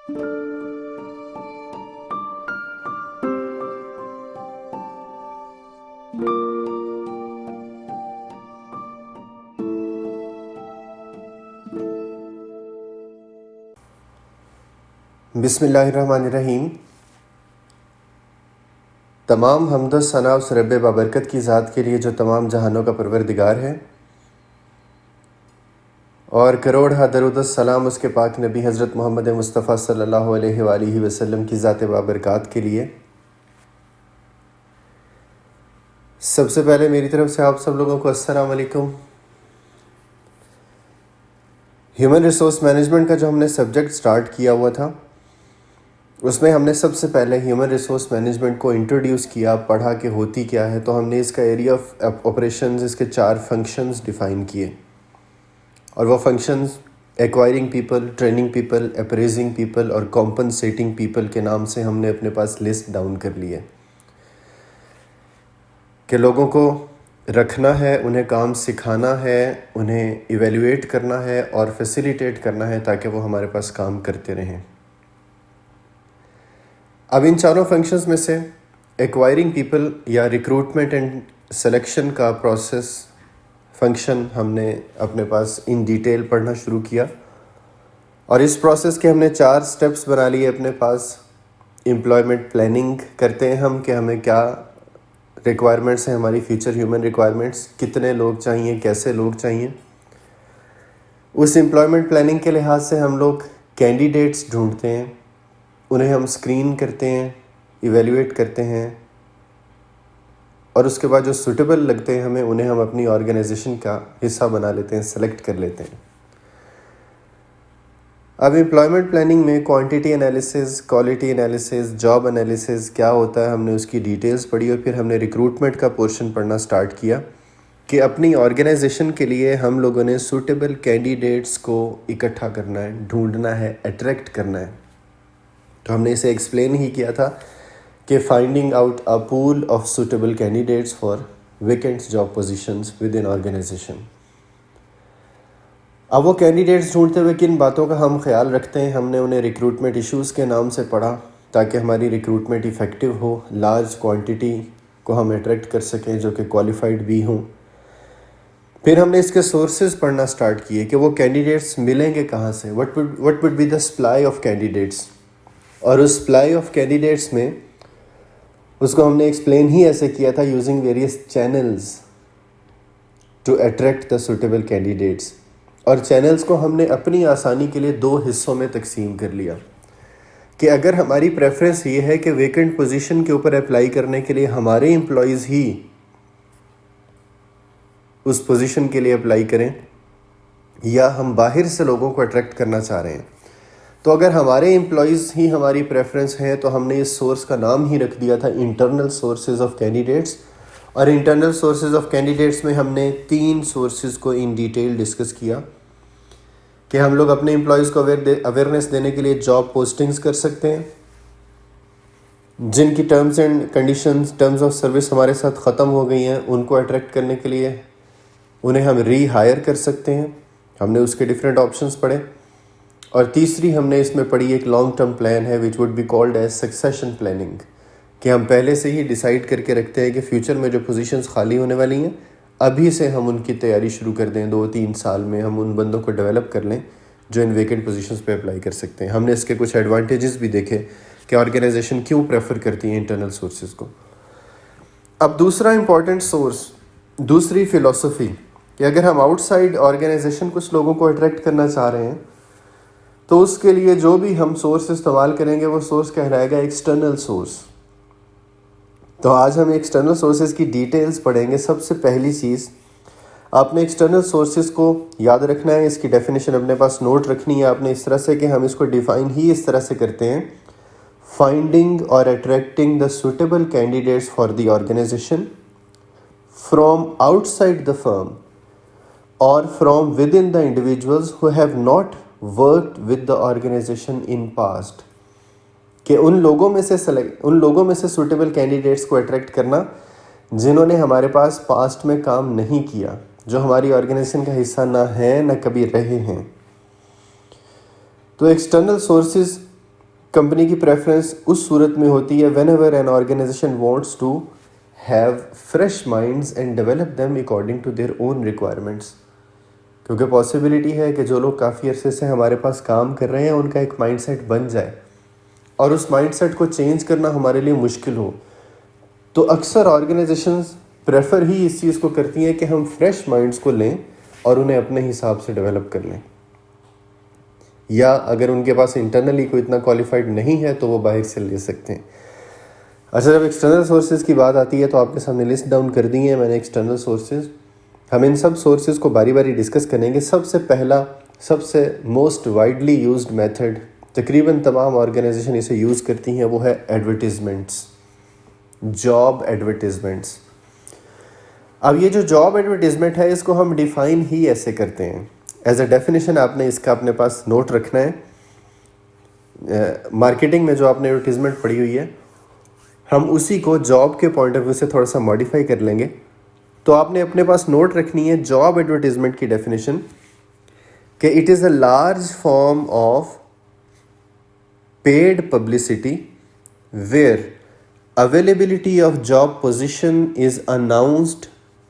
बिस्मिल्लाहिर्रहमानिर्रहीम। तमाम हम्द व सना उस रब बाबरकत की ज़ात के लिए जो तमाम जहानों का परवरदिगार है, और करोड़ दरूद सलाम उसके पाक नबी हज़रत मोहम्मद मुस्तफ़ा सल्लल्लाहु अलैहि वसल्लम की ज़ात बाबरकत के लिए। सबसे पहले मेरी तरफ़ से आप सब लोगों को अस्सलाम वालेकुम। ह्यूमन रिसोर्स मैनेजमेंट का जो हमने सब्जेक्ट स्टार्ट किया हुआ था, उसमें हमने सबसे पहले ह्यूमन रिसोर्स मैनेजमेंट को इंट्रोड्यूस किया, पढ़ा कि होती क्या है। तो हमने इसका एरिया ऑफ ऑपरेशंस, इसके 4 फंक्शंस डिफ़ाइन किए, और वो functions acquiring people, training people, appraising people और कॉम्पनसेटिंग पीपल के नाम से हमने अपने पास लिस्ट डाउन कर ली है कि लोगों को रखना है, उन्हें काम सिखाना है, उन्हें इवेल्युएट करना है और फैसिलिटेट करना है ताकि वो हमारे पास काम करते रहें। अब इन चारों फंक्शंस में से एक्वायरिंग पीपल या रिक्रूटमेंट एंड सिलेक्शन का प्रोसेस फंक्शन हमने अपने पास इन डिटेल पढ़ना शुरू किया, और इस प्रोसेस के हमने 4 स्टेप्स बना लिए अपने पास। एम्प्लॉयमेंट प्लानिंग करते हैं हम कि हमें क्या रिक्वायरमेंट्स हैं, हमारी फ्यूचर ह्यूमन रिक्वायरमेंट्स, कितने लोग चाहिए, कैसे लोग चाहिए। उस एम्प्लॉयमेंट प्लानिंग के लिहाज से हम लोग कैंडिडेट्स ढूंढते हैं, उन्हें हम स्क्रीन करते हैं, इवेल्युएट करते हैं, और उसके बाद जो सूटेबल लगते हैं हमें, उन्हें हम अपनी ऑर्गेनाइजेशन का हिस्सा बना लेते हैं, सेलेक्ट कर लेते हैं। अब एम्प्लॉयमेंट प्लानिंग में quantity analysis, quality analysis, job analysis क्या होता है, हमने उसकी डिटेल्स पढ़ी, और फिर हमने रिक्रूटमेंट का पोर्शन पढ़ना स्टार्ट किया कि अपनी ऑर्गेनाइजेशन के लिए हम लोगों ने सूटेबल कैंडिडेट्स को इकट्ठा करना है, ढूंढना है, अट्रैक्ट करना है। तो हमने इसे एक्सप्लेन ही किया था कि finding out a pool of suitable candidates for vacant job positions within organisation. अब वो कैंडिडेट्स ढूंढते हुए किन बातों का हम ख्याल रखते हैं, हमने उन्हें रिक्रूटमेंट इश्यूज़ के नाम से पढ़ा ताकि हमारी रिक्रूटमेंट इफ़ेक्टिव हो, लार्ज क्वांटिटी को हम अट्रैक्ट कर सकें जो कि क्वालिफाइड भी हों। फिर हमने इसके सोर्सेज पढ़ना स्टार्ट किए कि वो कैंडिडेट्स मिलेंगे कहाँ से, what would be the supply of candidates, और उस सप्लाई ऑफ कैंडिडेट्स में उसको हमने एक्सप्लेन ही ऐसे किया था, using various channels to attract the suitable candidates. और चैनल्स को हमने अपनी आसानी के लिए 2 हिस्सों में तकसीम कर लिया कि अगर हमारी प्रेफरेंस ये है कि वेकेंट पोजीशन के ऊपर अप्लाई करने के लिए हमारे एम्प्लॉयज़ ही उस पोजीशन के लिए अप्लाई करें, या हम बाहर से लोगों को अट्रैक्ट करना चाह रहे हैं, तो अगर हमारे एम्प्लॉयज़ ही हमारी प्रेफरेंस है तो हमने इस सोर्स का नाम ही रख दिया था इंटरनल सोर्सेज ऑफ कैंडिडेट्स। और इंटरनल सोर्सेज ऑफ कैंडिडेट्स में हमने 3 सोर्सेज को इन डिटेल डिस्कस किया कि हम लोग अपने एम्प्लॉयज़ को अवेयरनेस देने के लिए जॉब पोस्टिंग्स कर सकते हैं, जिनकी terms and conditions, terms of service हमारे साथ ख़त्म हो गई हैं, उनको अट्रैक्ट करने के लिए उन्हें हम रीहायर कर सकते हैं। हमने उसके डिफरेंट ऑप्शंस पढ़े। और तीसरी हमने इसमें पढ़ी एक लॉन्ग टर्म प्लान है which would be called as succession planning, कि हम पहले से ही डिसाइड करके रखते हैं कि फ्यूचर में जो पोजीशंस खाली होने वाली हैं, अभी से हम उनकी तैयारी शुरू कर दें, 2-3 साल में हम उन बंदों को डेवलप कर लें जो इन वेकेंट पोजीशंस पे अप्लाई कर सकते हैं। हमने इसके कुछ एडवांटेजेस भी देखे कि ऑर्गेनाइजेशन क्यों प्रेफर करती है इंटरनल सोर्सेज को। अब दूसरा इंपॉर्टेंट सोर्स, दूसरी फ़िलॉसफी, कि अगर हम आउटसाइड ऑर्गेनाइजेशन कुछ लोगों को अट्रैक्ट करना चाह रहे हैं तो उसके लिए जो भी हम सोर्स इस्तेमाल करेंगे वो सोर्स कहलाएगा एक्सटर्नल सोर्स। तो आज हम एक्सटर्नल सोर्सेज की डिटेल्स पढ़ेंगे। सबसे पहली चीज़, आपने एक्सटर्नल सोर्सेज को याद रखना है, इसकी डेफिनेशन अपने पास नोट रखनी है आपने इस तरह से कि हम इसको डिफ़ाइन ही इस तरह से करते हैं, फाइंडिंग और attracting the suitable candidates for the organization from outside the firm और from within the individuals who have not worked with the organization in past, कि उन लोगों में से सूटेबल कैंडिडेट्स को अट्रैक्ट करना जिन्होंने हमारे पास पास्ट में काम नहीं किया, जो हमारी ऑर्गेनाइजेशन का हिस्सा ना है ना कभी रहे हैं। तो एक्सटर्नल सोर्सेज कंपनी की प्रेफरेंस उस सूरत में होती है whenever an organisation wants to have fresh minds and develop them according to their own requirements, क्योंकि पॉसिबिलिटी है कि जो लोग काफ़ी अरसे से हमारे पास काम कर रहे हैं उनका एक माइंडसेट बन जाए और उस माइंडसेट को चेंज करना हमारे लिए मुश्किल हो। तो अक्सर ऑर्गेनाइजेशंस प्रेफर ही इस चीज़ को करती हैं कि हम फ्रेश माइंड्स को लें और उन्हें अपने हिसाब से डेवलप कर लें, या अगर उनके पास इंटरनली कोई इतना क्वालिफाइड नहीं है तो वो बाहर से ले सकते हैं। अच्छा, जब एक्सटर्नल सोर्सेज की बात आती है तो आपके सामने लिस्ट डाउन कर दी है मैंने एक्सटर्नल सोर्सेज। हम इन सब सोर्सेज को बारी बारी डिस्कस करेंगे। सबसे पहला, सबसे मोस्ट वाइडली यूज्ड मेथड, तकरीबन तमाम ऑर्गेनाइजेशन इसे यूज़ करती हैं, वो है एडवर्टीज़मेंट्स, जॉब एडवर्टीज़मेंट्स। अब ये जो जॉब एडवर्टीज़मेंट है इसको हम डिफ़ाइन ही ऐसे करते हैं, एज अ डेफिनेशन आपने इसका अपने पास नोट रखना है। मार्केटिंग में जो आपने एडवर्टीज़मेंट पढ़ी हुई है, हम उसी को जॉब के पॉइंट ऑफ व्यू से थोड़ा सा मॉडिफाई कर लेंगे। तो आपने अपने पास नोट रखनी है जॉब एडवर्टीज़मेंट की डेफिनेशन कि it is a large form of paid publicity where availability of job position is announced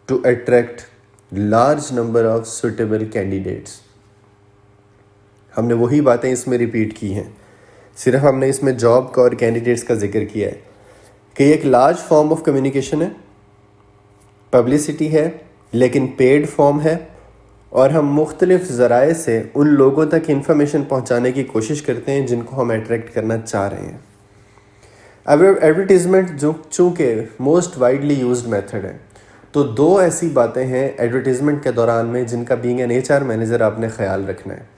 to attract large number of suitable candidates. हमने वही बातें इसमें रिपीट की हैं, सिर्फ हमने इसमें जॉब का और कैंडिडेट्स का जिक्र किया है कि एक लार्ज फॉर्म ऑफ कम्युनिकेशन है, पब्लिसिटी है लेकिन पेड फॉर्म है, और हम मुख्तलिफ ज़राए से उन लोगों तक इंफॉर्मेशन पहुंचाने की कोशिश करते हैं जिनको हम अट्रैक्ट करना चाह रहे हैं। अब एडवर्टीज़मेंट जो चूँकि मोस्ट वाइडली यूज्ड मेथड है, तो दो ऐसी बातें हैं एडवर्टीज़मेंट के दौरान में जिनका बीइंग एन HR मैनेजर आपने ख्याल रखना है।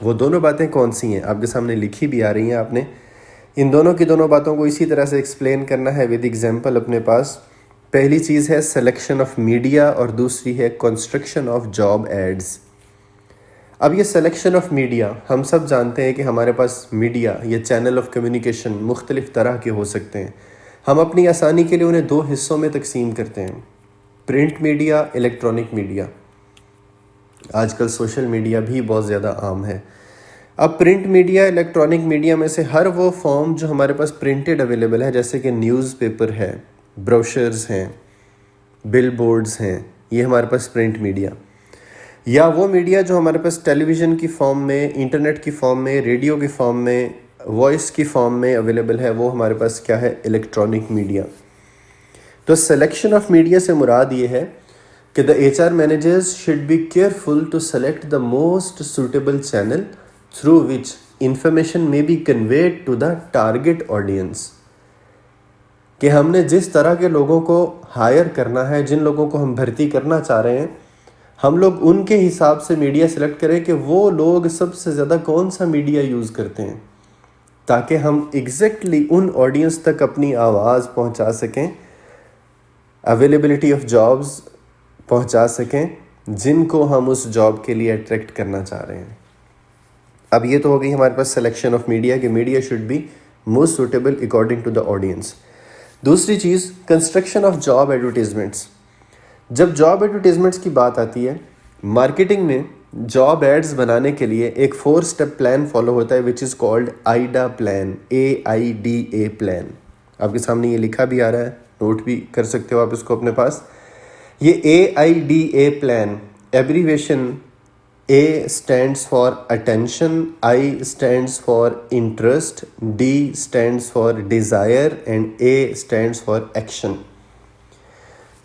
वो दोनों बातें कौन सी हैं? आपके सामने लिखी भी आ रही हैं। आपने इन दोनों बातों को इसी तरह से एक्सप्लेन करना है विद एग्जांपल अपने पास। पहली चीज़ है सिलेक्शन ऑफ मीडिया और दूसरी है कंस्ट्रक्शन ऑफ जॉब एड्स। अब ये सिलेक्शन ऑफ मीडिया, हम सब जानते हैं कि हमारे पास मीडिया या चैनल ऑफ कम्युनिकेशन मुख्तलिफ तरह के हो सकते हैं। हम अपनी आसानी के लिए उन्हें दो हिस्सों में तकसीम करते हैं, प्रिंट मीडिया, इलेक्ट्रॉनिक मीडिया। आजकल सोशल मीडिया भी बहुत ज़्यादा आम है। अब प्रिंट मीडिया, इलेक्ट्रॉनिक मीडिया में से हर वो फॉर्म जो हमारे पास प्रिंटेड अवेलेबल है, जैसे कि न्यूज़पेपर है, ब्रोशर्स हैं, बिलबोर्ड्स हैं, ये हमारे पास प्रिंट मीडिया। या वो मीडिया जो हमारे पास टेलीविज़न की फॉर्म में, इंटरनेट की फॉर्म में, रेडियो की फॉर्म में, वॉइस की फॉर्म में अवेलेबल है, वो हमारे पास क्या है? Electronic media. तो सिलेक्शन ऑफ मीडिया से मुराद ये है कि the HR managers should be careful to select the most suitable channel through which information may be conveyed to the target audience. कि हमने जिस तरह के लोगों को हायर करना है, जिन लोगों को हम भर्ती करना चाह रहे हैं, हम लोग उनके हिसाब से मीडिया सेलेक्ट करें कि वो लोग सबसे ज़्यादा कौन सा मीडिया यूज़ करते हैं, ताकि हम एग्जैक्टली उन ऑडियंस तक अपनी आवाज़ पहुंचा सकें, अवेलेबिलिटी ऑफ जॉब्स पहुंचा सकें जिनको हम उस जॉब के लिए अट्रैक्ट करना चाह रहे हैं। अब ये तो हो गई हमारे पास सिलेक्शन ऑफ मीडिया कि media should be most suitable according to the audience. दूसरी चीज़, कंस्ट्रक्शन ऑफ जॉब एडवर्टीज़मेंट्स। जब जॉब एडवर्टीज़मेंट्स की बात आती है, मार्केटिंग में जॉब एड्स बनाने के लिए एक 4 स्टेप प्लान फॉलो होता है which is called AIDA plan, AIDA plan. आपके सामने ये लिखा भी आ रहा है, नोट भी कर सकते हो आप इसको अपने पास। ये AIDA plan abbreviation, A stands for attention, I stands for interest, D stands for desire and A stands for action।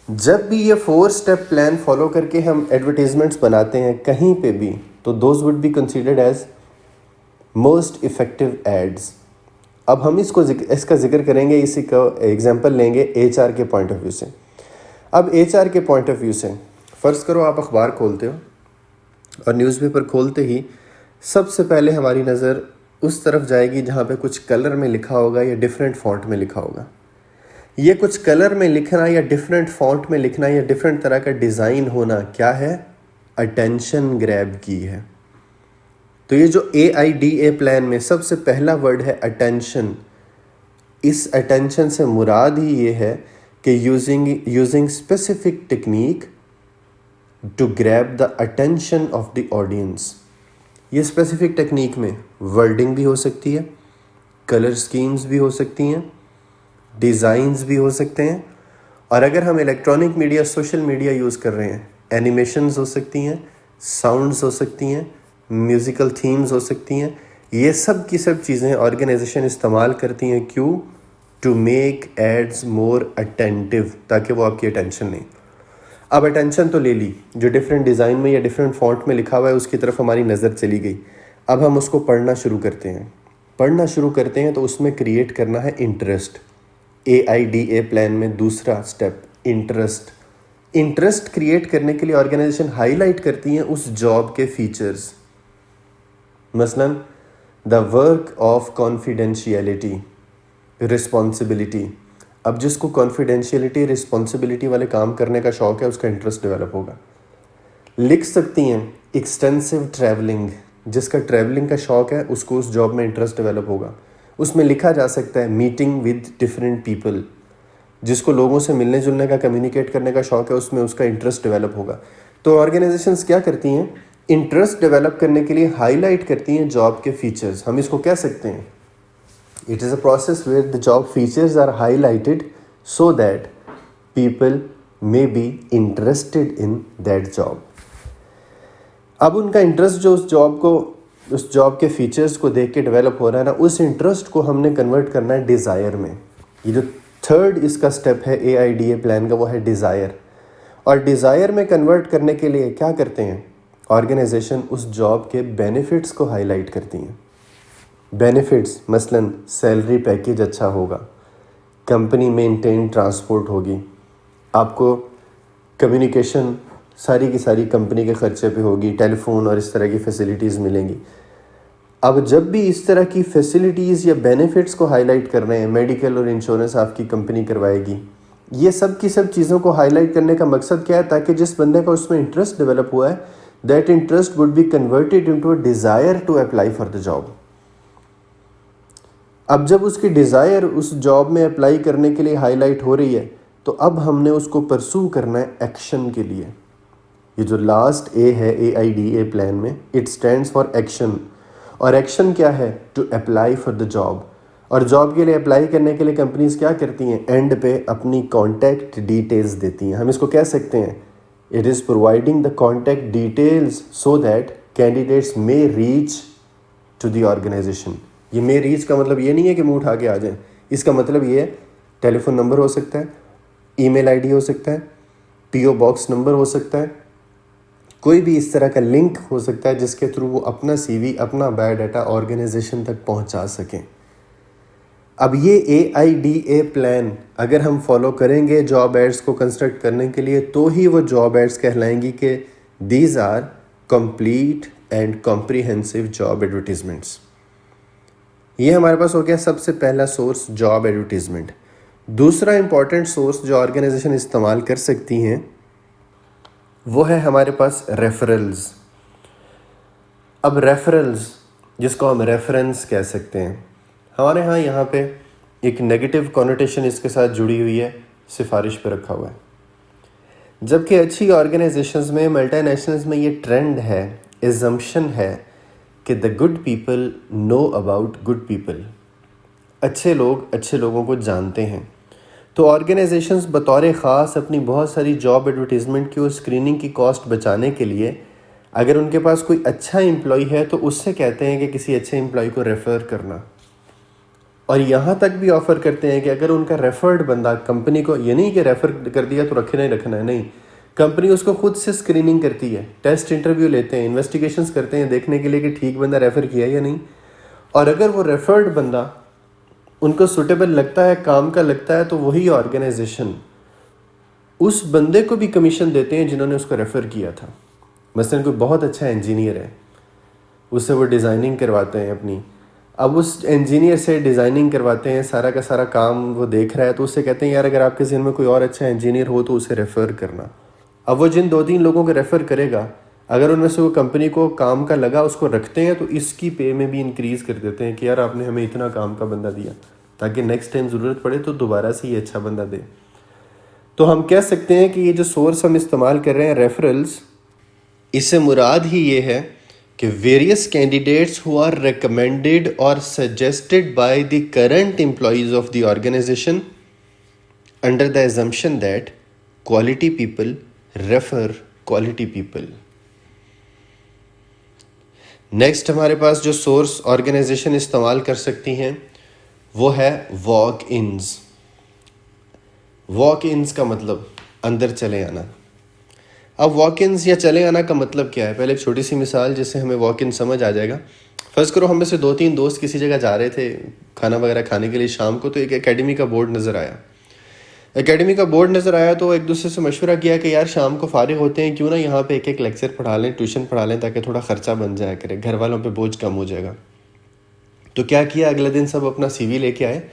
जब भी ये 4 स्टेप प्लान फॉलो करके हम एडवर्टीजमेंट्स बनाते हैं कहीं पे भी, तो those would be considered as most effective ads. अब हम इसका जिक्र करेंगे, इसी का एग्जांपल लेंगे HR के पॉइंट ऑफ व्यू से। अब HR के पॉइंट ऑफ व्यू से फ़र्ज़ करो आप अखबार खोलते हो और न्यूज़पेपर खोलते ही सबसे पहले हमारी नज़र उस तरफ जाएगी जहाँ पे कुछ कलर में लिखा होगा या डिफरेंट फॉन्ट में लिखा होगा। ये कुछ कलर में लिखना या डिफरेंट फॉन्ट में लिखना या डिफरेंट तरह का डिज़ाइन होना क्या है? अटेंशन ग्रैब की है। तो ये जो AIDA प्लान में सबसे पहला वर्ड है अटेंशन। इस अटेंशन से मुराद ही ये है कि using specific technique to grab the attention of the audience. ये स्पेसिफिक टेक्निक में वर्डिंग भी हो सकती है, कलर स्कीम्स भी हो सकती हैं, डिज़ाइंस भी हो सकते हैं, और अगर हम electronic media, social media use कर रहे हैं, एनिमेशंस हो सकती हैं, साउंड्स हो सकती हैं, म्यूज़िकल थीम्स हो सकती हैं। ये सब की सब चीज़ें ऑर्गेनाइजेशन इस्तेमाल करती हैं। क्यों? To make ads more attentive, ताकि वो आपकी अटेंशन लें। अब अटेंशन तो ले ली, जो डिफरेंट डिज़ाइन में या डिफरेंट फॉन्ट में लिखा हुआ है उसकी तरफ हमारी नज़र चली गई। अब हम उसको पढ़ना शुरू करते हैं। पढ़ना शुरू करते हैं तो उसमें क्रिएट करना है इंटरेस्ट। AIDA प्लान में दूसरा स्टेप इंटरेस्ट। इंटरेस्ट क्रिएट करने के लिए ऑर्गेनाइजेशन हाईलाइट करती हैं उस जॉब के फीचर्स। मसलन the work of confidentiality, responsibility. अब जिसको कॉन्फिडेंशियलिटी, रिस्पॉन्सिबिलिटी वाले काम करने का शौक है उसका इंटरेस्ट डेवलप होगा। लिख सकती हैं एक्सटेंसिव ट्रैवलिंग, जिसका ट्रैवलिंग का शौक है उसको उस जॉब में इंटरेस्ट डेवलप होगा। उसमें लिखा जा सकता है मीटिंग विद डिफरेंट पीपल, जिसको लोगों से मिलने जुलने का, कम्युनिकेट करने का शौक है, उसमें उसका इंटरेस्ट डेवलप होगा। तो ऑर्गेनाइजेशंस क्या करती हैं? इंटरेस्ट डेवलप करने के लिए हाईलाइट करती हैं जॉब के फीचर्स। हम इसको कह सकते हैं it is a process where the job features are highlighted so that people may be interested in that job. अब उनका इंटरेस्ट जो उस जॉब के फीचर्स को देख के डेवलप हो रहा है ना, उस इंटरेस्ट को हमने कन्वर्ट करना है डिज़ायर में। ये जो थर्ड इसका स्टेप है AIDA प्लान का, वो है डिज़ायर। और डिज़ायर में कन्वर्ट करने के लिए क्या करते हैं ऑर्गेनाइजेशन? उस जॉब के बेनिफिट्स को हाईलाइट करती हैं। बेनिफिट्स मसलन सैलरी पैकेज अच्छा होगा, कंपनी मेंटेन ट्रांसपोर्ट होगी, आपको कम्युनिकेशन सारी की सारी कंपनी के ख़र्चे पे होगी, टेलीफोन और इस तरह की फैसिलिटीज़ मिलेंगी। अब जब भी इस तरह की फैसिलिटीज़ या बेनिफिट्स को हाईलाइट कर रहे हैं, मेडिकल और इंश्योरेंस आपकी कंपनी करवाएगी, ये सब की सब चीज़ों को हाईलाइट करने का मकसद क्या है? ताकि जिस बंदे का उसमें इंटरेस्ट डेवलप हुआ है, that interest would be converted into a desire to apply for the job. अब जब उसकी डिज़ायर उस जॉब में अप्लाई करने के लिए हाईलाइट हो रही है, तो अब हमने उसको परसू करना है एक्शन के लिए। ये जो लास्ट A है AIDA प्लान में, इट स्टैंड्स फॉर एक्शन। और एक्शन क्या है? To apply for the job. और जॉब के लिए अप्लाई करने के लिए कंपनीज क्या करती हैं? एंड पे अपनी कॉन्टैक्ट डिटेल्स देती हैं। हम इसको कह सकते हैं it is providing the contact details so that candidates may reach to the organisation. ये मे रीच का मतलब ये नहीं है कि मुंह उठा के आ जाएं। इसका मतलब ये है टेलीफोन नंबर हो सकता है, ईमेल आईडी हो सकता है, PO बॉक्स नंबर हो सकता है, कोई भी इस तरह का लिंक हो सकता है जिसके थ्रू वो अपना CV, अपना बायोडाटा ऑर्गेनाइजेशन तक पहुंचा सकें। अब ये AIDA प्लान अगर हम फॉलो करेंगे जॉब एड्स को कंस्ट्रक्ट करने के लिए, तो ही वो जॉब एड्स कहलाएंगी कि these are complete and comprehensive job advertisements. ये हमारे पास हो गया सबसे पहला सोर्स, जॉब एडवर्टीजमेंट। दूसरा इंपॉर्टेंट सोर्स जो ऑर्गेनाइजेशन इस्तेमाल कर सकती हैं वो है हमारे पास रेफरल्स। अब रेफरल्स, जिसको हम रेफरेंस कह सकते हैं, हमारे यहाँ पे एक नेगेटिव कॉनोटेशन इसके साथ जुड़ी हुई है, सिफारिश पे रखा हुआ है। जबकि अच्छी ऑर्गेनाइजेशंस में, मल्टीनेशनल्स में ये ट्रेंड है, एजम्पशन है कि the good people know about good people. अच्छे लोग अच्छे लोगों को जानते हैं। तो ऑर्गेनाइजेशंस बतौर ख़ास अपनी बहुत सारी जॉब एडवर्टीज़मेंट की और स्क्रीनिंग की कॉस्ट बचाने के लिए, अगर उनके पास कोई अच्छा एम्प्लॉय है तो उससे कहते हैं कि किसी अच्छे एम्प्लॉय को रेफ़र करना। और यहाँ तक भी ऑफ़र करते हैं कि अगर उनका रेफर्ड बंदा कंपनी को, ये नहीं कि रेफ़र कर दिया तो रखना ही रखना है, नहीं, कंपनी उसको खुद से स्क्रीनिंग करती है, टेस्ट इंटरव्यू लेते हैं, इन्वेस्टिगेशंस करते हैं देखने के लिए कि ठीक बंदा रेफ़र किया या नहीं। और अगर वो रेफर्ड बंदा उनको सूटेबल लगता है, काम का लगता है, तो वही ऑर्गेनाइजेशन उस बंदे को भी कमीशन देते हैं जिन्होंने उसको रेफ़र किया था। मसलन कोई बहुत अच्छा इंजीनियर है, उससे वो डिज़ाइनिंग करवाते हैं अपनी। अब उस इंजीनियर से डिज़ाइनिंग करवाते हैं, सारा का सारा काम वो देख रहा है, तो उससे कहते हैं यार अगर आपके ज़हन में कोई और अच्छा इंजीनियर हो तो उसे रेफ़र करना। अब वो जिन 2-3 लोगों को रेफ़र करेगा, अगर उनमें से वो कंपनी को काम का लगा, उसको रखते हैं, तो इसकी पे में भी इंक्रीज़ कर देते हैं कि यार आपने हमें इतना काम का बंदा दिया, ताकि नेक्स्ट टाइम ज़रूरत पड़े तो दोबारा से ये अच्छा बंदा दे। तो हम कह सकते हैं कि ये जो सोर्स हम इस्तेमाल कर रहे हैं रेफरल्स, इससे मुराद ही ये है कि various candidates who are recommended और suggested by the current employees of the organization under the assumption that quality people refer quality people. Next हमारे पास जो सोर्स ऑर्गेनाइजेशन इस्तेमाल कर सकती हैं वो है वॉक इन्स। वॉक इन्स का मतलब अंदर चले आना। अब वॉक इन्स या चले आना का मतलब क्या है, पहले एक छोटी सी मिसाल जिससे हमें वॉक इन समझ आ जाएगा। फर्स्ट करो हम में से 2-3 दोस्त किसी जगह जा रहे थे खाना वगैरह खाने के लिए शाम को, तो एक एकेडमी का बोर्ड नज़र आया। एकेडमी का बोर्ड नज़र आया तो एक दूसरे से मशवरा किया कि यार शाम को फारिग होते हैं, क्यों ना यहाँ पे एक लेक्चर पढ़ा लें, ट्यूशन पढ़ा लें, ताकि थोड़ा ख़र्चा बन जाया करे, घर वालों पे बोझ कम हो जाएगा। तो क्या किया, अगले दिन सब अपना CV लेके आए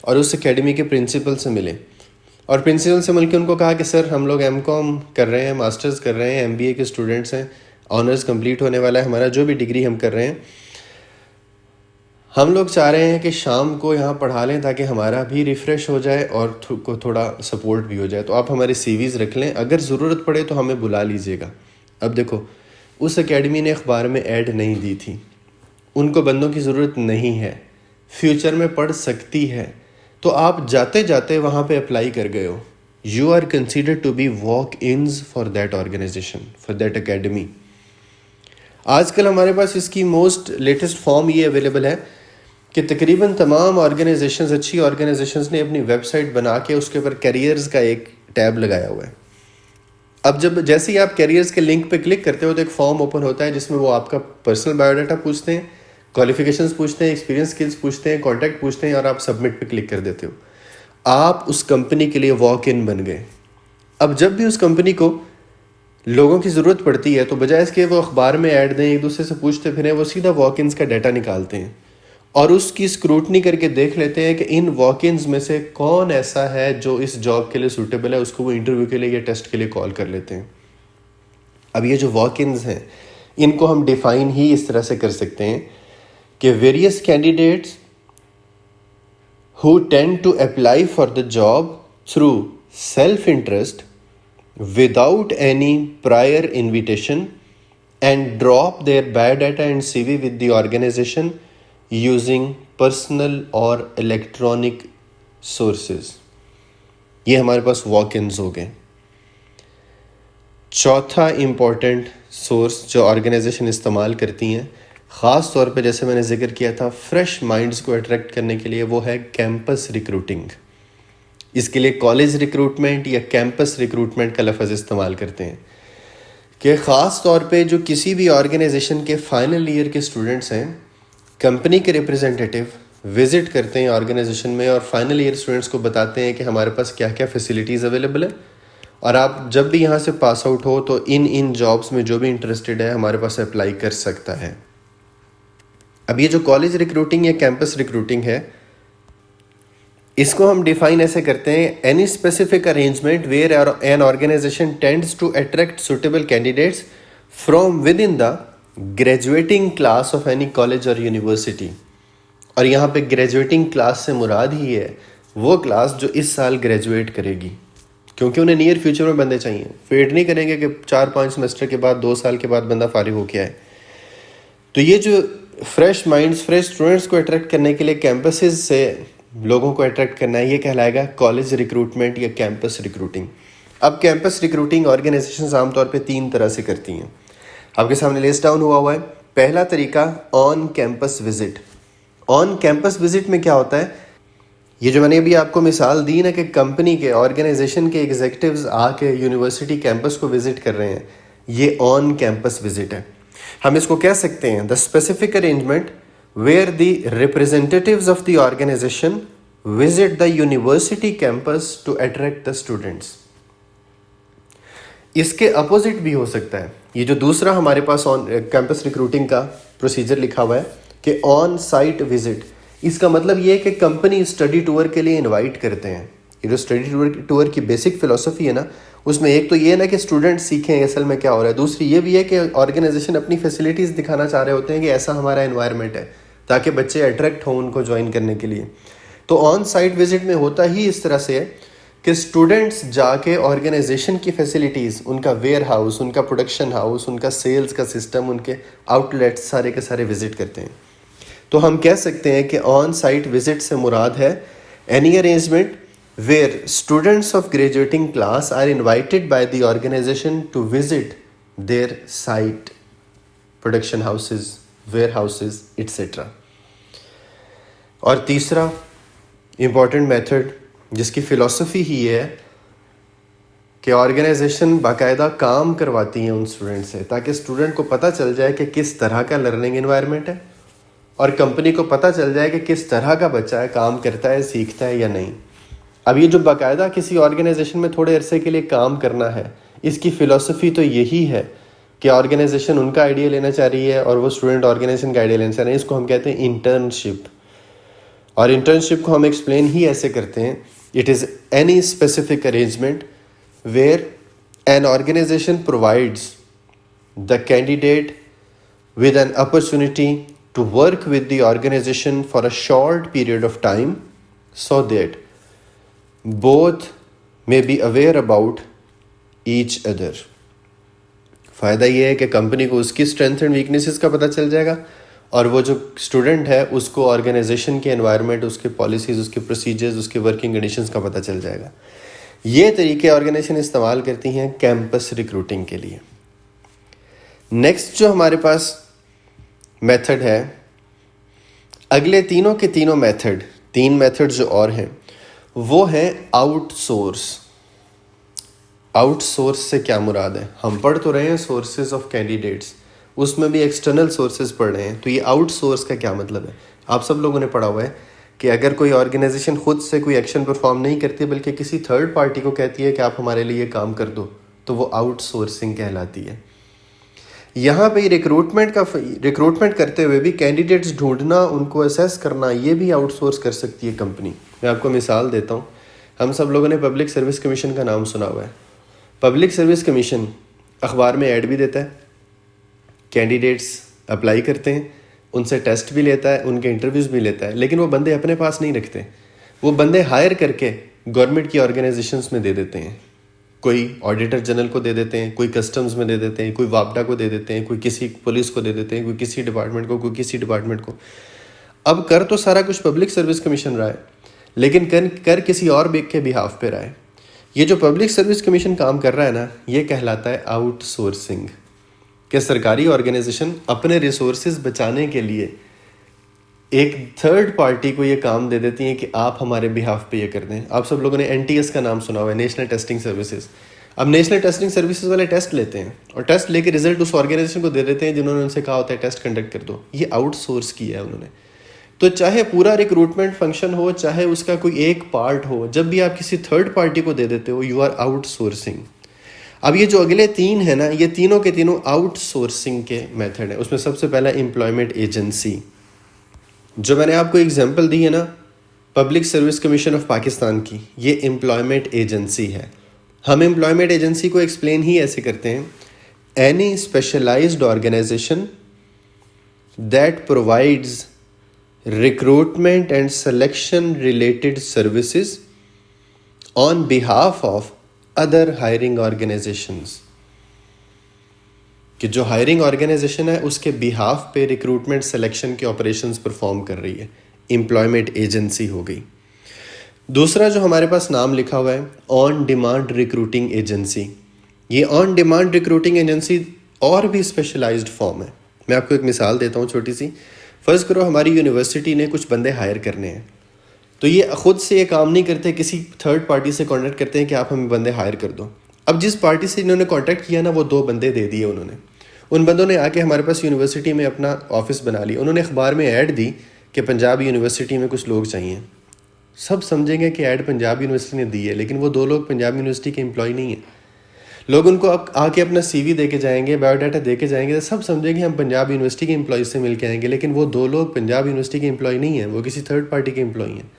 और उस एकेडमी के प्रिंसिपल से मिले और प्रिंसिपल से मिलकर उनको कहा कि सर हम लोग MCOM कर रहे हैं, मास्टर्स कर रहे हैं, MBA के स्टूडेंट्स हैं, ऑनर्स कंप्लीट होने वाला है हमारा, जो भी डिग्री हम कर रहे हैं, हम लोग चाह रहे हैं कि शाम को यहाँ पढ़ा लें ताकि हमारा भी रिफ़्रेश हो जाए और को थोड़ा सपोर्ट भी हो जाए। तो आप हमारे CVs रख लें, अगर ज़रूरत पड़े तो हमें बुला लीजिएगा। अब देखो उस एकेडमी ने अखबार में ऐड नहीं दी थी, उनको बंदों की ज़रूरत नहीं है, फ्यूचर में पढ़ सकती है, तो आप जाते जाते वहाँ पे अप्लाई कर गए हो। You are considered to be walk ins for that organisation, for that academy. आजकल हमारे पास इसकी मोस्ट लेटेस्ट फॉर्म ये अवेलेबल है कि तकरीबन तमाम ऑर्गेनाइजेशंस, अच्छी ऑर्गेनाइजेशंस ने अपनी वेबसाइट बना के उसके ऊपर कैरियर्स का एक टैब लगाया हुआ है। अब जब जैसे ही आप कैरियर्स के लिंक पे क्लिक करते हो तो एक फॉर्म ओपन होता है जिसमें वो आपका पर्सनल बायोडाटा पूछते हैं, क्वालिफिकेशंस पूछते हैं, एक्सपीरियंस स्किल्स पूछते हैं, कॉन्टैक्ट पूछते हैं और आप सबमिट पे क्लिक कर देते हो। आप उस कंपनी के लिए वॉक इन बन गए। अब जब भी उस कंपनी को लोगों की ज़रूरत पड़ती है तो बजाय इसके वो अखबार में ऐड दें, एक दूसरे से पूछते फिरें, वो सीधा वॉक इन्स का डाटा निकालते हैं और उसकी स्क्रूटनी करके देख लेते हैं कि इन वॉक इन्स में से कौन ऐसा है जो इस जॉब के लिए सूटेबल है, उसको वो इंटरव्यू के लिए या टेस्ट के लिए कॉल कर लेते हैं। अब ये जो वॉक इन्स हैं इनको हम डिफ़ाइन ही इस तरह से कर सकते हैं कि various candidates who tend to apply for the job through self-interest without any prior invitation and drop their biodata and CV with the organization using personal or electronic sources। ये हमारे पास वॉक-इन्स हो गए। चौथा इम्पॉर्टेंट सोर्स जो organisation इस्तेमाल करती हैं, ख़ास तौर पे जैसे मैंने जिक्र किया था फ्रेश माइंड्स को अट्रैक्ट करने के लिए, वो है कैंपस रिक्रूटिंग। इसके लिए कॉलेज रिक्रूटमेंट या कैंपस रिक्रूटमेंट का लफ्ज़ इस्तेमाल करते हैं कि ख़ास तौर पे जो किसी भी ऑर्गेनाइजेशन के फाइनल ईयर के स्टूडेंट्स हैं, कंपनी के रिप्रेजेंटेटिव विज़िट करते हैं ऑर्गेनाइजेशन में और फाइनल ईयर स्टूडेंट्स को बताते हैं कि हमारे पास क्या क्या फैसिलिटीज़ अवेलेबल है और आप जब भी यहाँ से पास आउट हो तो इन जॉब्स में जो भी इंटरेस्टेड है हमारे पास अप्लाई कर सकता है। अब ये जो कॉलेज रिक्रूटिंग या कैंपस रिक्रूटिंग है, इसको हम डिफाइन ऐसे करते हैं, any specific arrangement where an organisation tends to attract suitable candidates from within the graduating class of any college और यूनिवर्सिटी। और यहाँ पे ग्रेजुएटिंग क्लास से मुराद ही है वो क्लास जो इस साल ग्रेजुएट करेगी, क्योंकि उन्हें नियर फ्यूचर में बंदे चाहिए। वेट नहीं करेंगे कि 4-5 सेमेस्टर के बाद 2 साल के बाद बंदा फारिग होके आए। तो ये जो फ्रेश माइंड्स, फ्रेश स्टूडेंट्स को अट्रैक्ट करने के लिए कैंपसेस से लोगों को अट्रैक्ट करना है, ये कहलाएगा कॉलेज रिक्रूटमेंट या कैंपस रिक्रूटिंग। अब कैंपस रिक्रूटिंग ऑर्गेनाइजेशंस आमतौर पे 3 तरह से करती हैं, आपके सामने लिस्ट डाउन हुआ है। पहला तरीका on campus visit. On campus visit में क्या होता है, ये जो मैंने अभी आपको मिसाल दी ना कि कंपनी के, ऑर्गेनाइजेशन के एग्जीक्यूटिव्स आके यूनिवर्सिटी कैंपस को विजिट कर रहे हैं, ये ऑन कैंपस विजिट है। हम इसको कह सकते हैं the specific arrangement where the representatives of the organisation visit the university campus to attract the students. इसके अपोजिट भी हो सकता है। ये जो दूसरा हमारे पास ऑन कैंपस रिक्रूटिंग का प्रोसीजर लिखा हुआ है कि ऑन साइट विजिट, इसका मतलब ये है कि कंपनी स्टडी टूर के लिए इनवाइट करते हैं। ये जो स्टडी टूर की बेसिक फिलॉसफी है ना, उसमें एक तो ये है ना कि स्टूडेंट सीखें असल में क्या हो रहा है, दूसरी ये भी है कि ऑर्गेनाइजेशन अपनी फैसिलिटीज़ दिखाना चाह रहे होते हैं कि ऐसा हमारा एनवायरनमेंट है ताकि बच्चे अट्रैक्ट हों उनको ज्वाइन करने के लिए। तो ऑन साइट विजिट में होता ही इस तरह से है कि स्टूडेंट्स जाके ऑर्गेनाइजेशन की फैसिलिटीज़, उनका वेयर हाउस, उनका प्रोडक्शन हाउस, उनका सेल्स का सिस्टम, उनके आउटलेट्स सारे के सारे विजिट करते हैं। तो हम कह सकते हैं कि ऑन साइट विजिट से मुराद है any arrangement where students of graduating class are invited by the organisation to visit their site, production houses, warehouses etcetera. और तीसरा इम्पॉर्टेंट मेथड जिसकी फ़िलॉसफी ही है कि ऑर्गेनाइजेशन बाकायदा काम करवाती हैं उन स्टूडेंट से, ताकि स्टूडेंट को पता चल जाए कि किस तरह का लर्निंग इन्वायरमेंट है और कंपनी को पता चल जाए कि किस तरह का बच्चा है, काम करता है, सीखता है या नहीं। अब ये जो बाकायदा किसी ऑर्गेनाइजेशन में थोड़े अरसे के लिए काम करना है, इसकी फ़िलॉसफी तो यही है कि ऑर्गेनाइजेशन उनका आइडिया लेना चाह रही है और वो स्टूडेंट ऑर्गेनाइजेशन का आइडिया लेना चाह रहे हैं। इसको हम कहते हैं इंटर्नशिप। और इंटर्नशिप को हम एक्सप्लेन ही ऐसे करते हैं, it is any specific arrangement where an organisation provides the candidate with an opportunity to work with the organization for a short period of time so that both may be aware about each other। फ़ायदा ये है कि company को उसकी strength and weaknesses का पता चल जाएगा और वो जो स्टूडेंट है उसको ऑर्गेनाइजेशन के एनवायरनमेंट, उसके पॉलिसीज़, उसके प्रोसीजर्स, उसके वर्किंग कंडीशंस का पता चल जाएगा। ये तरीके ऑर्गेनाइजेशन इस्तेमाल करती हैं कैंपस रिक्रूटिंग के लिए। नेक्स्ट जो हमारे पास मेथड है, अगले तीनों के तीनों मेथड, तीन मेथड जो और हैं वो हैं आउटसोर्स। आउटसोर्स से क्या मुराद है? हम पढ़ तो रहे हैं सोर्सेज ऑफ कैंडिडेट्स, उसमें भी एक्सटर्नल सोर्सेज पढ़ रहे हैं। तो ये आउटसोर्स का क्या मतलब है? आप सब लोगों ने पढ़ा हुआ है कि अगर कोई ऑर्गेनाइजेशन खुद से कोई एक्शन परफॉर्म नहीं करती बल्कि किसी थर्ड पार्टी को कहती है कि आप हमारे लिए काम कर दो, तो वो आउटसोर्सिंग कहलाती है। यहाँ पे रिक्रूटमेंट करते हुए भी कैंडिडेट्स ढूंढना, उनको असेस करना, ये भी आउटसोर्स कर सकती है कंपनी। मैं आपको मिसाल देता हूँ। हम सब लोगों ने पब्लिक सर्विस कमीशन का नाम सुना हुआ है। पब्लिक सर्विस कमीशन अखबार में ऐड भी देता है, कैंडिडेट्स अप्लाई करते हैं, उनसे टेस्ट भी लेता है, उनके इंटरव्यूज़ भी लेता है, लेकिन वो बंदे अपने पास नहीं रखते। वो बंदे हायर करके गवर्नमेंट की ऑर्गेनाइजेशंस में दे देते हैं। कोई ऑडिटर जनरल को दे देते हैं, कोई कस्टम्स में दे देते हैं, कोई वापडा को दे देते हैं, कोई किसी पुलिस को दे देते हैं, कोई किसी डिपार्टमेंट को, कोई किसी डिपार्टमेंट को। अब कर तो सारा कुछ पब्लिक सर्विस कमीशन रहा है, लेकिन कर किसी और के बिहाफ पे रहा है। ये जो पब्लिक सर्विस कमीशन काम कर रहा है ना, ये कहलाता है आउटसोर्सिंग। कि सरकारी ऑर्गेनाइजेशन अपने रिसोर्सेज बचाने के लिए एक थर्ड पार्टी को ये काम दे देती हैं कि आप हमारे बिहाफ पे ये कर दें। आप सब लोगों ने NTS का नाम सुना हुआ है, नेशनल टेस्टिंग सर्विसेज। अब नेशनल टेस्टिंग सर्विसेज वाले टेस्ट लेते हैं और टेस्ट लेके रिजल्ट उस ऑर्गेनाइजेशन को दे देते हैं जिन्होंने उनसे कहा होता है टेस्ट कंडक्ट कर दो। ये आउटसोर्स किया है उन्होंने। तो चाहे पूरा रिक्रूटमेंट फंक्शन हो, चाहे उसका कोई एक पार्ट हो, जब भी आप किसी थर्ड पार्टी को दे देते हो, यू आर आउटसोर्सिंग। अब ये जो अगले तीन है ना, ये तीनों के तीनों आउटसोर्सिंग के मेथड है। उसमें सबसे पहला एम्प्लॉयमेंट एजेंसी, जो मैंने आपको एग्जांपल दी है ना public service commission of Pakistan की, ये एम्प्लॉयमेंट एजेंसी है। हम एम्प्लॉयमेंट एजेंसी को एक्सप्लेन ही ऐसे करते हैं, any specialised organisation that provides recruitment and selection related services on behalf of other hiring organisations. कि जो हायरिंग ऑर्गेनाइजेशन है उसके बिहाफ पे रिक्रूटमेंट सिलेक्शन के ऑपरेशंस परफॉर्म कर रही है, एम्प्लॉयमेंट एजेंसी हो गई। दूसरा जो हमारे पास नाम लिखा हुआ है, ऑन डिमांड रिक्रूटिंग एजेंसी। ये ऑन डिमांड रिक्रूटिंग एजेंसी और भी स्पेशलाइज्ड फॉर्म है। मैं आपको एक मिसाल देता हूँ छोटी सी। फ़र्ज़ करो हमारी यूनिवर्सिटी ने कुछ बंदे हायर करने हैं, तो ये ख़ुद से ये काम नहीं करते, किसी थर्ड पार्टी से कॉन्टैक्ट करते हैं कि आप हमें बंदे हायर कर दो। अब जिस पार्टी से इन्होंने कॉन्टैक्ट किया ना, वो 2 बंदे दे दिए उन्होंने। उन बंदों ने आके हमारे पास यूनिवर्सिटी में अपना ऑफिस बना लिया। उन्होंने अखबार में ऐड दी कि पंजाब यूनिवर्सिटी में कुछ लोग चाहिए। सब समझेंगे कि ऐड पंजाब यूनिवर्सिटी ने दी है, लेकिन वो 2 लोग पंजाब यूनिवर्सिटी के एम्प्लॉय नहीं हैं। लोग उनको आके अपना CV दे के जाएंगे, बायोडाटा दे के जाएंगे, तो सब समझेंगे हम पंजाब यूनिवर्सिटी के एम्प्लॉय से मिल के आएंगे, लेकिन वो 2 लोग पंजाब यूनिवर्सिटी के एम्प्लॉय नहीं हैं, वो किसी थर्ड पार्टी के एम्प्लॉय हैं।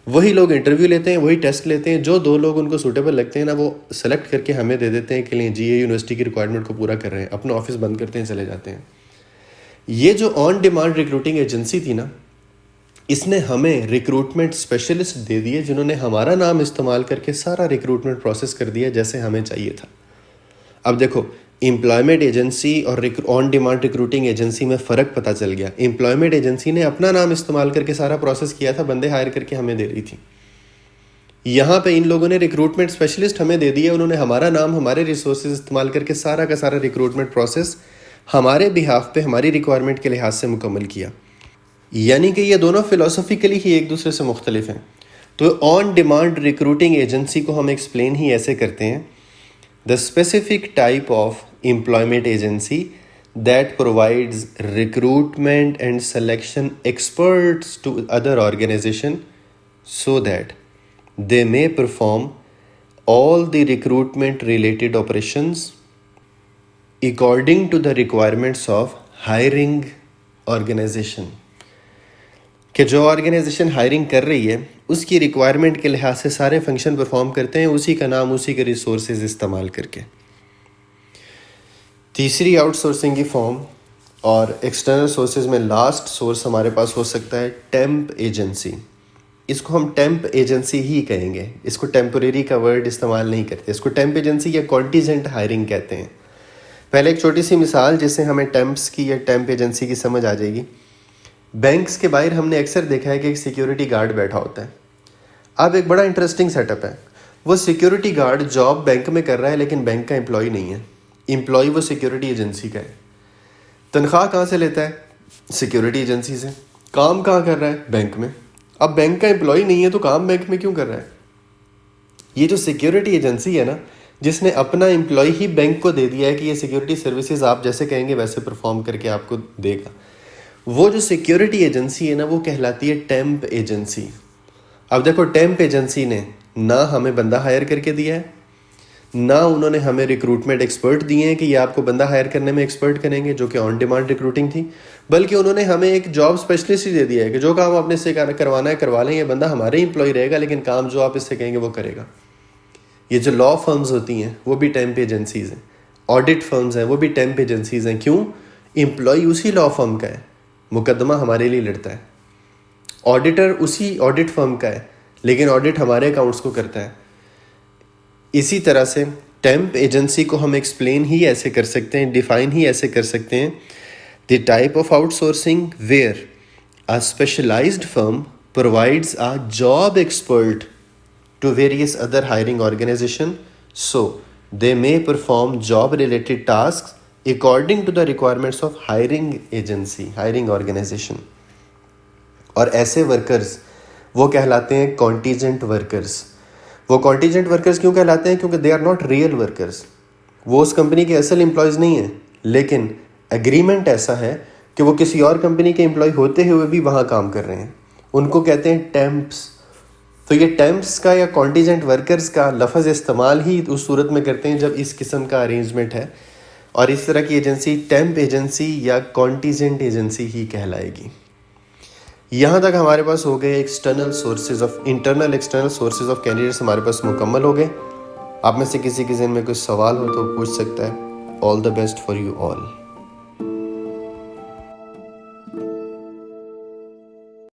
वही लोग इंटरव्यू लेते हैं, वही टेस्ट लेते हैं, जो 2 लोग उनको सूटेबल लगते हैं ना, वो सेलेक्ट करके हमें दे देते हैं कि लिए जी ये यूनिवर्सिटी की रिक्वायरमेंट को पूरा कर रहे हैं, अपना ऑफिस बंद करते हैं, चले जाते हैं। ये जो ऑन डिमांड रिक्रूटिंग एजेंसी थी ना, इसने हमें रिक्रूटमेंट स्पेशलिस्ट दे दिए जिन्होंने हमारा नाम इस्तेमाल करके सारा रिक्रूटमेंट प्रोसेस कर दिया जैसे हमें चाहिए था। अब देखो, एम्प्लॉयमेंट एजेंसी और ऑन डिमांड रिक्रूटिंग एजेंसी में फ़र्क पता चल गया। एम्प्लॉयमेंट एजेंसी ने अपना नाम इस्तेमाल करके सारा प्रोसेस किया था, बंदे हायर करके हमें दे रही थी। यहाँ पे इन लोगों ने रिक्रूटमेंट स्पेशलिस्ट हमें दे दिया, उन्होंने हमारा नाम, हमारे रिसोर्सेज इस्तेमाल करके सारा का सारा रिक्रूटमेंट प्रोसेस हमारे बिहाफ पे, हमारी रिक्वायरमेंट के लिहाज से मुकम्मल किया। यानी कि ये दोनों फिलोसफिकली ही एक दूसरे से मुख्तलिफ हैं। तो ऑन डिमांड रिक्रूटिंग एजेंसी को हम एक्सप्लेन ही ऐसे करते हैं: the specific type of employment agency that provides recruitment and selection experts to other organisation so that they may perform all the recruitment related operations according to the requirements of hiring organization। कि जो organisation hiring कर रही है उसकी requirement के लिहाज से सारे फंक्शन परफॉर्म करते हैं, उसी का नाम, उसी के रिसोर्सेज इस्तेमाल करके। तीसरी आउटसोर्सिंग की फॉर्म और एक्सटर्नल सोर्सेज में लास्ट सोर्स हमारे पास हो सकता है टेम्प एजेंसी। इसको हम टेम्प एजेंसी ही कहेंगे, इसको टेम्परेरी का वर्ड इस्तेमाल नहीं करते। इसको टेम्प एजेंसी या कॉन्टीजेंट हायरिंग कहते हैं। पहले एक छोटी सी मिसाल जिससे हमें टेम्प्स की या टेम्प एजेंसी की समझ आ जाएगी। बैंक्स के बाहर हमने अक्सर देखा है कि एक सिक्योरिटी गार्ड बैठा होता है। अब एक बड़ा इंटरेस्टिंग सेटअप है, वो सिक्योरिटी गार्ड जॉब बैंक में कर रहा है लेकिन बैंक का एम्प्लॉय नहीं है। एम्प्लॉय वो सिक्योरिटी एजेंसी का है। तनख्वाह कहाँ से लेता है? सिक्योरिटी एजेंसी से। काम कहाँ कर रहा है? बैंक में। अब बैंक का एम्प्लॉय नहीं है तो काम बैंक में क्यों कर रहा है? ये जो सिक्योरिटी एजेंसी है ना, जिसने अपना एम्प्लॉय ही बैंक को दे दिया है कि ये सिक्योरिटी सर्विसेज आप जैसे कहेंगे वैसे परफॉर्म करके आपको देगा, वो जो सिक्योरिटी एजेंसी है ना, वो कहलाती है टेम्प एजेंसी। अब देखो, टेम्प एजेंसी ने ना हमें बंदा हायर करके दिया है, ना उन्होंने हमें रिक्रूटमेंट एक्सपर्ट दिए हैं कि ये आपको बंदा हायर करने में एक्सपर्ट करेंगे, जो कि ऑन डिमांड रिक्रूटिंग थी, बल्कि उन्होंने हमें एक जॉब स्पेशलिस्ट ही दे दिया है कि जो काम आपने इससे करवाना है करवा लें, ये बंदा हमारे एम्प्लॉय रहेगा लेकिन काम जो आप इससे कहेंगे वो करेगा। ये जो लॉ फर्म्स होती हैं वो भी टेम्प एजेंसीज हैं, ऑडिट फर्म्स हैं वो भी टेम्प एजेंसीज हैं। क्यों? एम्प्लॉय उसी लॉ फर्म का है, मुकदमा हमारे लिए लड़ता है। ऑडिटर उसी ऑडिट फर्म का है लेकिन ऑडिट हमारे अकाउंट्स को करता है। इसी तरह से टेम्प एजेंसी को हम एक्सप्लेन ही ऐसे कर सकते हैं, डिफाइन ही ऐसे कर सकते हैं: the type of outsourcing where a specialised firm provides a job expert to various other hiring organisation so they may perform job related task according to the requirements of hiring agency, hiring organisation. और ऐसे workers वो कहलाते हैं contingent workers. वो contingent workers क्यों कहलाते हैं? क्योंकि they are not real workers. वो उस कंपनी के असल एम्प्लॉयज़ नहीं हैं, लेकिन एग्रीमेंट ऐसा है कि वो किसी और कंपनी के एम्प्लॉय होते हुए भी वहाँ काम कर रहे हैं। उनको कहते हैं टेम्प्स। तो ये टेम्प्स का या कॉन्टीजेंट वर्कर्स का लफ्ज़ इस्तेमाल ही उस सूरत में करते हैं जब इस किस्म का अरेंजमेंट है, और इस तरह की एजेंसी टेम्प एजेंसी या कॉन्टीजेंट एजेंसी ही कहलाएगी। यहाँ तक हमारे पास हो गए external sources of, internal external sources of candidates हमारे पास मुकम्मल हो गए। आप में से किसी के ज़हन में कोई सवाल हो तो पूछ सकता है। All the best for you all.